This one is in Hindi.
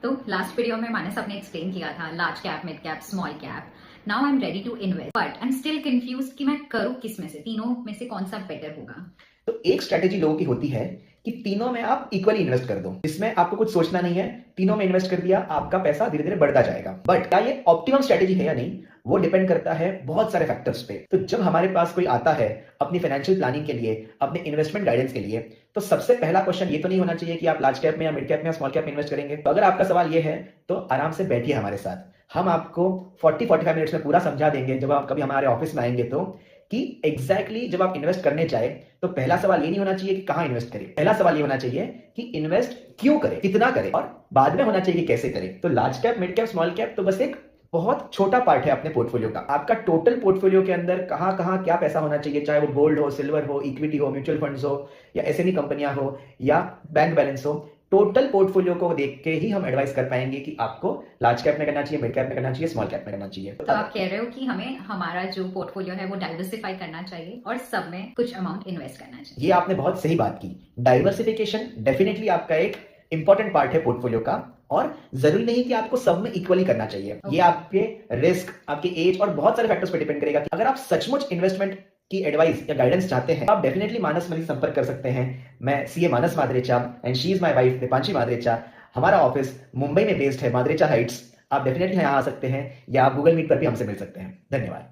तो लास्ट वीडियो में मानस आपने एक्सप्लेन किया था large cap, mid cap, small cap. Now I am ready to invest but I am still confuse कि मैं करूँ किस में से, तीनों में से कौन सा बेटर होगा. तो एक स्ट्रेटेजी लोगों की होती है कि तीनों में आप इक्वली इन्वेस्ट कर दो. इसमें आपको कुछ सोचना नहीं है, तीनों में इन्वेस्ट कर दिया, आपका पैसा धीरे धीरे बढ़ता जाएगा. बट क्या ये ऑप्टिमम स्ट्रेटेजी है या नहीं, वो डिपेंड करता है बहुत सारे फैक्टर्स पे. तो जब हमारे पास कोई आता है अपनी फाइनेंशियल प्लानिंग के लिए, अपने इन्वेस्टमेंट गाइडेंस के लिए, तो सबसे पहला क्वेश्चन ये तो नहीं होना चाहिए कि आप लार्ज कैप में या मिड कैप में या स्मॉल कैप में इन्वेस्ट करेंगे. तो अगर आपका सवाल ये है तो आराम से बैठिए हमारे साथ. हम आपको 40-45 मिनट्स में पूरा समझा देंगे जब आप कभी हमारे ऑफिस में आएंगे तो, कि एग्जैक्टली जब आप इन्वेस्ट करने जाए तो पहला सवाल ये नहीं होना चाहिए कि कहां इन्वेस्ट करें. पहला सवाल ये होना चाहिए कि इन्वेस्ट क्यों करें, कितना करें, और बाद में होना चाहिए कैसे करें. तो large cap, mid cap, small cap तो बस एक बहुत छोटा पार्ट है अपने पोर्टफोलियो का. आपका टोटल पोर्टफोलियो के अंदर कहां कहां क्या पैसा होना चाहिए, चाहे वो गोल्ड हो, सिल्वर हो, इक्विटी हो, म्यूचुअल फंड्स हो, या एसएनई कंपनियां हो, या बैंक बैलेंस हो. टोटल पोर्टफोलियो को देख के ही हम एडवाइस कर पाएंगे कि आपको लार्ज कैप में करना चाहिए, मिड कैप में करना चाहिए, स्मॉल कैप में करना चाहिए. तो आप कह रहे हो कि हमें हमारा जो पोर्टफोलियो है वो डाइवर्सिफाई करना चाहिए और सब में कुछ अमाउंट इन्वेस्ट करना चाहिए. ये आपने बहुत सही बात की. डाइवर्सिफिकेशन डेफिनेटली आपका एक इंपॉर्टेंट पार्ट है पोर्टफोलियो का, और जरूरी नहीं कि आपको सब में इक्वली करना चाहिए. ये आपके रिस्क, आपके एज और बहुत सारे फैक्टर्स पे डिपेंड करेगा. अगर आप सचमुच इन्वेस्टमेंट की एडवाइस या गाइडेंस चाहते हैं, आप डेफिनेटली मानस मनी संपर्क कर सकते हैं. मैं CA Manas Madrecha and she is my wife Deepanshi Madrecha. हमारा ऑफिस मुंबई में बेस्ड है, मादरेचा हाइट्स. आप डेफिनेटली यहाँ आ सकते हैं, या आप गूगल मीट पर भी हमसे मिल सकते हैं. धन्यवाद.